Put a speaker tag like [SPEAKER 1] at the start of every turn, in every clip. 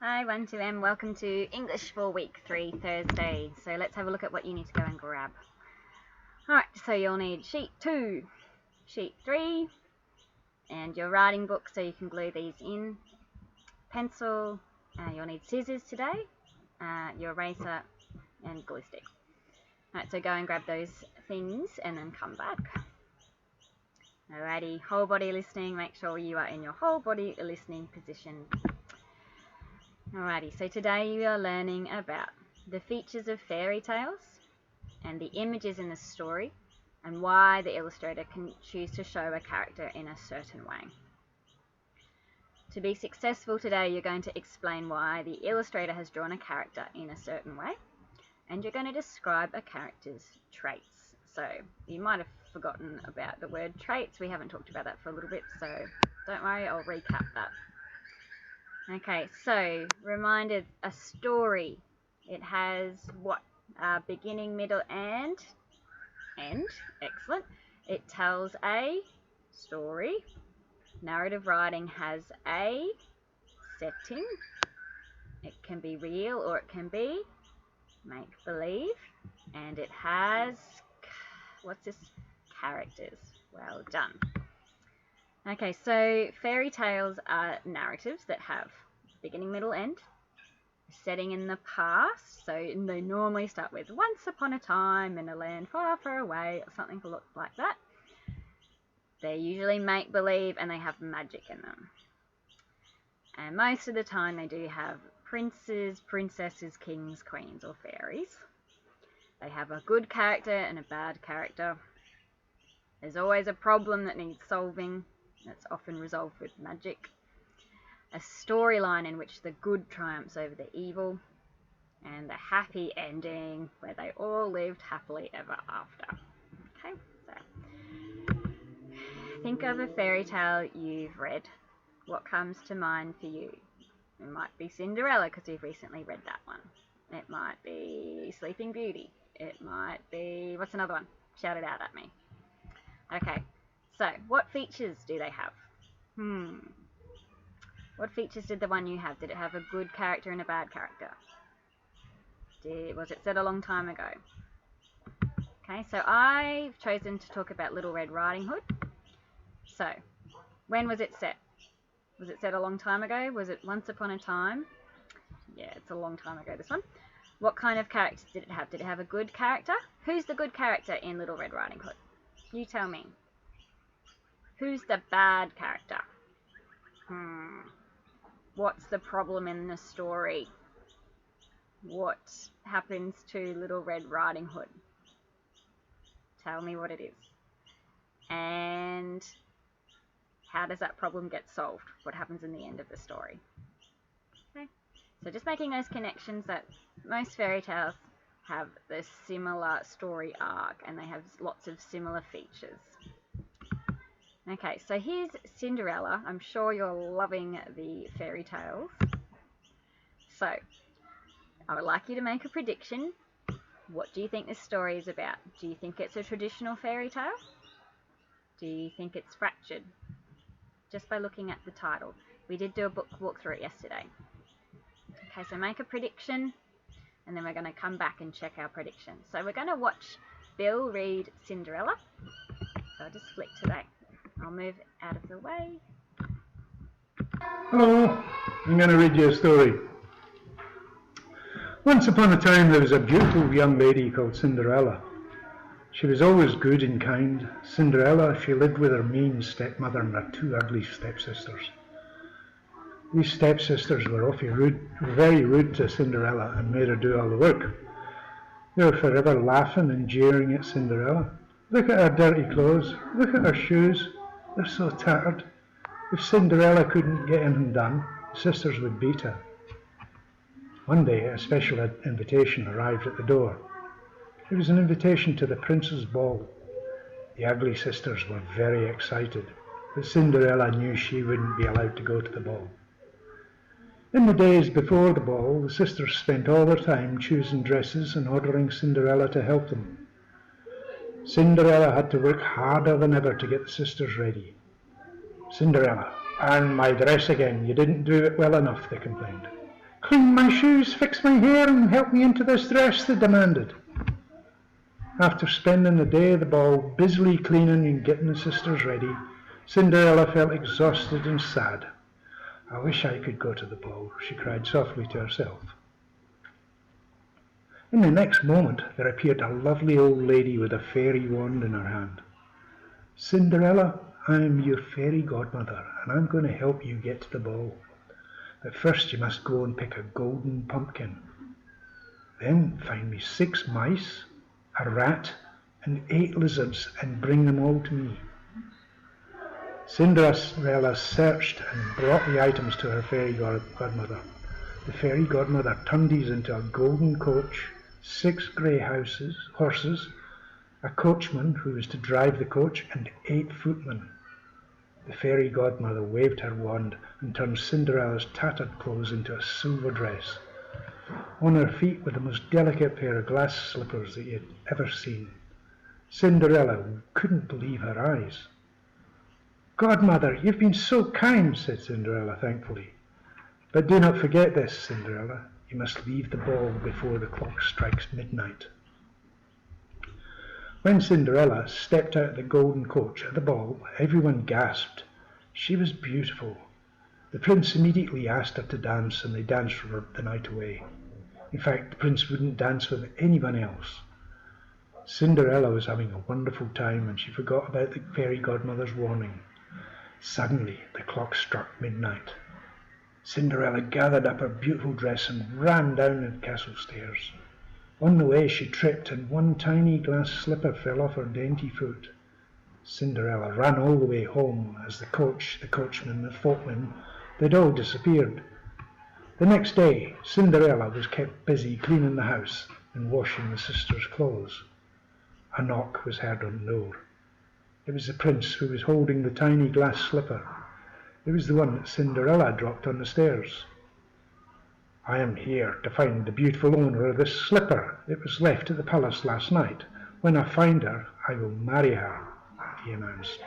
[SPEAKER 1] Hi 1-2M, welcome to English for week 3 Thursday. So let's have a look at what you need to go and grab. Alright, so you'll need sheet 2, sheet 3, and your writing book so you can glue these in, pencil, you'll need scissors today, your eraser and glue stick. Alright, so go and grab those things and then come back. Alrighty, whole body listening, make sure you are in your whole body listening position. Alrighty, so today you are learning about the features of fairy tales and the images in the story and why the illustrator can choose to show a character in a certain way. To be successful today, you're going to explain why the illustrator has drawn a character in a certain way, and you're going to describe a character's traits. So you might have forgotten about the word traits. We haven't talked about that for a little bit, so don't worry, I'll recap that. Okay, so reminded, a story. It has what? Beginning, middle, and end. Excellent. It tells a story. Narrative writing has a setting. It can be real or it can be make-believe. And it has, what's this? Characters. Well done. Okay, so fairy tales are narratives that have beginning, middle, end, setting in the past. So they normally start with once upon a time in a land far, far away, or something like that. They usually make-believe and they have magic in them. And most of the time they do have princes, princesses, kings, queens, or fairies. They have a good character and a bad character. There's always a problem that needs solving. That's often resolved with magic. A storyline in which the good triumphs over the evil, and a happy ending where they all lived happily ever after. Okay, so think of a fairy tale you've read. What comes to mind for you? It might be Cinderella because you've recently read that one. It might be Sleeping Beauty. It might be, what's another one? Shout it out at me. Okay. So, what features do they have? What features did the one you have? Did it have a good character and a bad character? Was it set a long time ago? Okay, so I've chosen to talk about Little Red Riding Hood. So, when was it set? Was it set a long time ago? Was it once upon a time? Yeah, it's a long time ago, this one. What kind of characters did it have? Did it have a good character? Who's the good character in Little Red Riding Hood? You tell me. Who's the bad character? What's the problem in the story? What happens to Little Red Riding Hood? Tell me what it is. And how does that problem get solved? What happens in the end of the story? Okay. So just making those connections that most fairy tales have this similar story arc and they have lots of similar features. Okay, so here's Cinderella. I'm sure you're loving the fairy tales. So, I would like you to make a prediction. What do you think this story is about? Do you think it's a traditional fairy tale? Do you think it's fractured? Just by looking at the title. We did do a book walkthrough yesterday. Okay, so make a prediction, and then we're going to come back and check our predictions. So we're going to watch Bill read Cinderella. So I'll just flick to that. I'll move out of the way.
[SPEAKER 2] Hello, I'm going to read you a story. Once upon a time there was a beautiful young lady called Cinderella. She was always good and kind. Cinderella, she lived with her mean stepmother and her two ugly stepsisters. These stepsisters were very rude to Cinderella and made her do all the work. They were forever laughing and jeering at Cinderella. Look at her dirty clothes, look at her shoes. They're so tattered. If Cinderella couldn't get anything done, the sisters would beat her. One day, a special invitation arrived at the door. It was an invitation to the prince's ball. The ugly sisters were very excited, but Cinderella knew she wouldn't be allowed to go to the ball. In the days before the ball, the sisters spent all their time choosing dresses and ordering Cinderella to help them. Cinderella had to work harder than ever to get the sisters ready. Cinderella, iron my dress again. You didn't do it well enough, they complained. Clean my shoes, fix my hair, and help me into this dress, they demanded. After spending the day at the ball busily cleaning and getting the sisters ready, Cinderella felt exhausted and sad. I wish I could go to the ball, she cried softly to herself. In the next moment there appeared a lovely old lady with a fairy wand in her hand. Cinderella, I am your fairy godmother, and I'm going to help you get to the ball. But first you must go and pick a golden pumpkin. Then find me 6 mice, a rat, and 8 lizards, and bring them all to me. Cinderella searched and brought the items to her fairy godmother. The fairy godmother turned these into a golden coach, 6 grey horses, a coachman who was to drive the coach, and 8 footmen. The fairy godmother waved her wand and turned Cinderella's tattered clothes into a silver dress. On her feet were the most delicate pair of glass slippers that he had ever seen. Cinderella couldn't believe her eyes. Godmother, you've been so kind, said Cinderella thankfully. But do not forget this, Cinderella. You must leave the ball before the clock strikes midnight. When Cinderella stepped out of the golden coach at the ball, everyone gasped. She was beautiful. The prince immediately asked her to dance, and they danced for the night away. In fact, the prince wouldn't dance with anyone else. Cinderella was having a wonderful time, and she forgot about the fairy godmother's warning. Suddenly, the clock struck midnight. Cinderella gathered up her beautiful dress and ran down the castle stairs. On the way she tripped, and one tiny glass slipper fell off her dainty foot. Cinderella ran all the way home as the coach, the coachman, the footman, they'd all disappeared. The next day, Cinderella was kept busy cleaning the house and washing the sisters' clothes. A knock was heard on the door. It was the prince, who was holding the tiny glass slipper. It was the one that Cinderella dropped on the stairs. I am here to find the beautiful owner of this slipper. It was left at the palace last night. When I find her, I will marry her, he announced.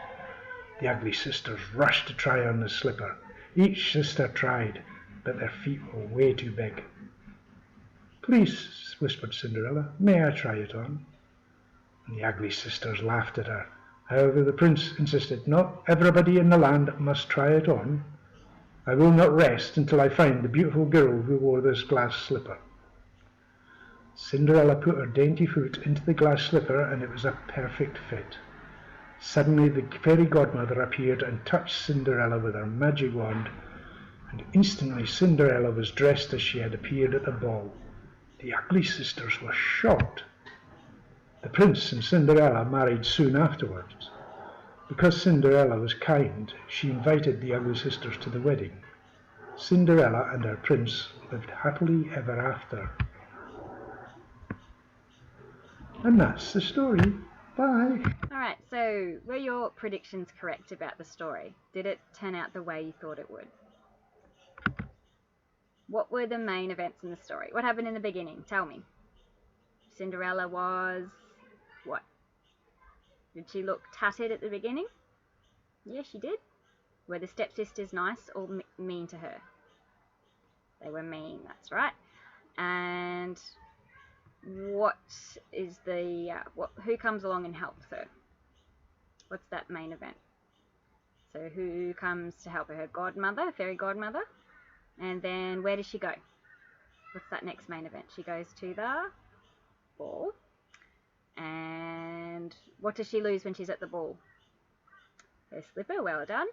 [SPEAKER 2] The ugly sisters rushed to try on the slipper. Each sister tried, but their feet were way too big. Please, whispered Cinderella, may I try it on? And the ugly sisters laughed at her. However, the prince insisted, not everybody in the land must try it on. I will not rest until I find the beautiful girl who wore this glass slipper. Cinderella put her dainty foot into the glass slipper, and it was a perfect fit. Suddenly the fairy godmother appeared and touched Cinderella with her magic wand, and instantly Cinderella was dressed as she had appeared at the ball. The ugly sisters were shocked. The prince and Cinderella married soon afterwards. Because Cinderella was kind, she invited the ugly sisters to the wedding. Cinderella and her prince lived happily ever after. And that's the story. Bye.
[SPEAKER 1] Alright, so were your predictions correct about the story? Did it turn out the way you thought it would? What were the main events in the story? What happened in the beginning? Tell me. Cinderella was... what? Did she look tattered at the beginning? Yeah, she did. Were the stepsisters nice or mean to her? They were mean, that's right. And what is the... who comes along and helps her? What's that main event? So who comes to help her? Her godmother, fairy godmother. And then where does she go? What's that next main event? She goes to the ball. And what does she lose when she's at the ball? Her slipper, well done.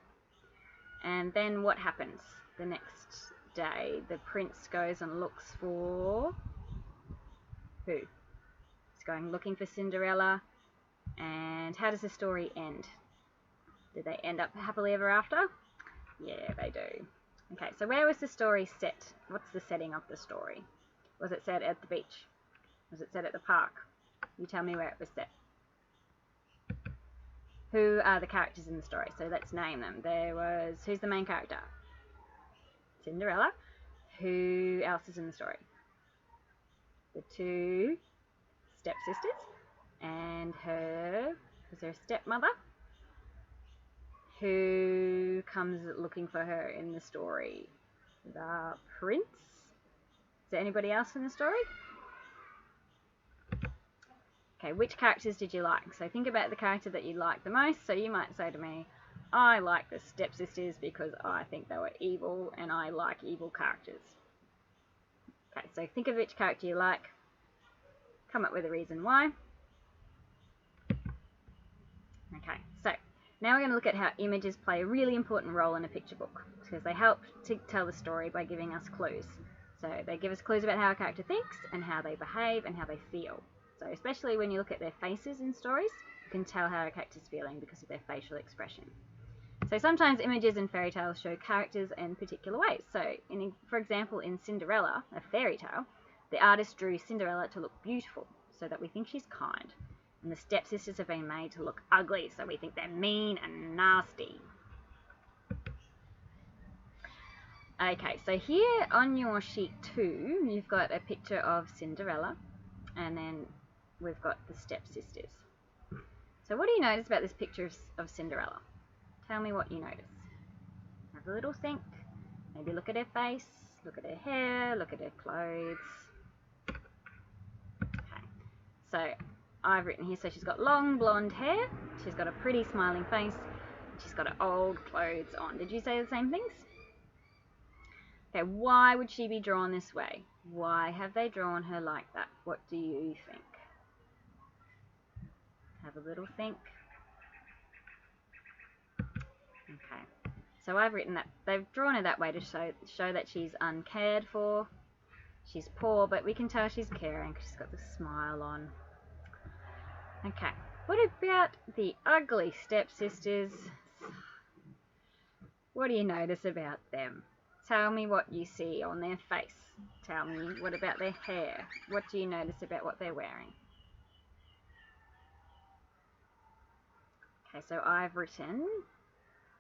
[SPEAKER 1] And then what happens? The next day, the prince goes and looks for... who? He's going looking for Cinderella. And how does the story end? Did they end up happily ever after? Yeah, they do. Okay, so where was the story set? What's the setting of the story? Was it set at the beach? Was it set at the park? You tell me where it was set. Who are the characters in the story? So let's name them. Who's the main character? Cinderella. Who else is in the story? The 2 stepsisters. And was her stepmother? Who comes looking for her in the story? The prince there anybody else in the story? Okay, which characters did you like? So think about the character that you like the most. So you might say to me, I like the stepsisters because I think they were evil and I like evil characters. Okay, so think of which character you like. Come up with a reason why. Okay, so now we're going to look at how images play a really important role in a picture book, because they help to tell the story by giving us clues. So they give us clues about how a character thinks and how they behave and how they feel. So especially when you look at their faces in stories, you can tell how a character's feeling because of their facial expression. So sometimes images in fairy tales show characters in particular ways. So for example, in Cinderella, a fairy tale, the artist drew Cinderella to look beautiful so that we think she's kind. And the stepsisters have been made to look ugly so we think they're mean and nasty. Okay, so here on your sheet 2, you've got a picture of Cinderella, and then we've got the stepsisters. So what do you notice about this picture of Cinderella? Tell me what you notice. Have a little think. Maybe look at her face, look at her hair, look at her clothes. Okay, so I've written here, so she's got long blonde hair, she's got a pretty smiling face, she's got old clothes on. Did you say the same things? Okay, why would she be drawn this way? Why have they drawn her like that? What do you think? Have a little think. Okay, so I've written that they've drawn her that way to show that she's uncared for. She's poor, but we can tell she's caring because she's got the smile on. Okay, what about the ugly stepsisters? What do you notice about them? Tell me what you see on their face. Tell me what about their hair. What do you notice about what they're wearing? Okay, so I've written,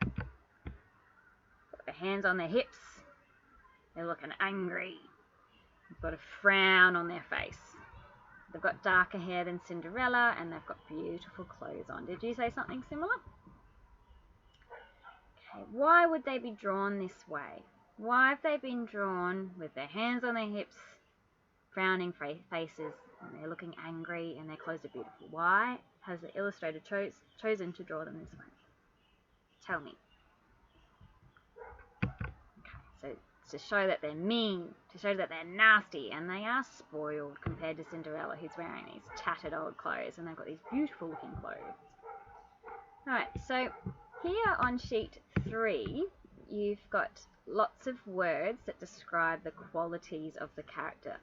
[SPEAKER 1] got their hands on their hips. They're looking angry. They've got a frown on their face. They've got darker hair than Cinderella, and they've got beautiful clothes on. Did you say something similar? Okay, why would they be drawn this way? Why have they been drawn with their hands on their hips, frowning faces, and they're looking angry, and their clothes are beautiful? Why has the illustrator chosen to draw them this way? Tell me. Okay, so to show that they're mean, to show that they're nasty, and they are spoiled compared to Cinderella, who's wearing these tattered old clothes, and they've got these beautiful looking clothes. Alright, so here on sheet 3, you've got lots of words that describe the qualities of the character.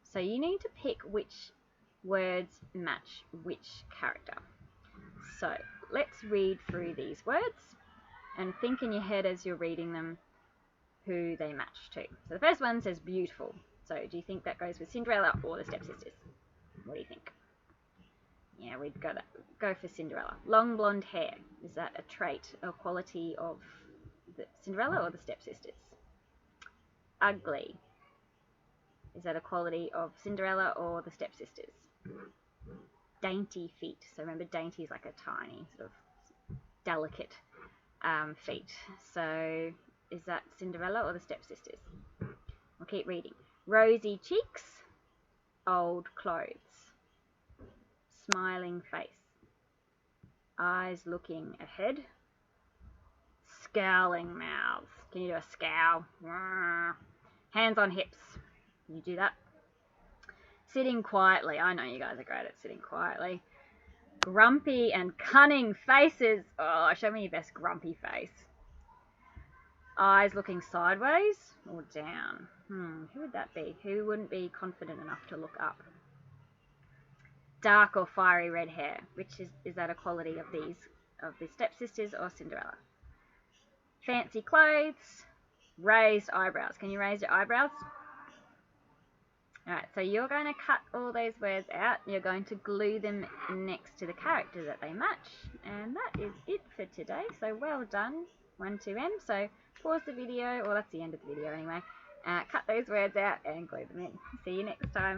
[SPEAKER 1] So you need to pick which words match which character. So let's read through these words and think in your head as you're reading them who they match to. So the first one says beautiful. So do you think that goes with Cinderella or the stepsisters? What do you think? Yeah, we'd go for Cinderella. Long blonde hair. Is that a trait or quality of the Cinderella or the stepsisters? Ugly. Is that a quality of Cinderella or the stepsisters? Dainty feet. So remember, dainty is like a tiny, sort of delicate feet. So is that Cinderella or the stepsisters? We'll keep reading. Rosy cheeks. Old clothes. Smiling face. Eyes looking ahead. Scowling mouths. Can you do a scowl? Hands on hips. Can you do that? Sitting quietly. I know you guys are great at sitting quietly. Grumpy and cunning faces. Oh, show me your best grumpy face. Eyes looking sideways or down. Who would that be? Who wouldn't be confident enough to look up? Dark or fiery red hair. Which is that a quality of the stepsisters or Cinderella? Fancy clothes. Raised eyebrows. Can you raise your eyebrows? Alright, so you're going to cut all those words out. You're going to glue them next to the character that they match. And that is it for today. So well done, 1-2M. So pause the video, or that's the end of the video anyway. Cut those words out and glue them in. See you next time.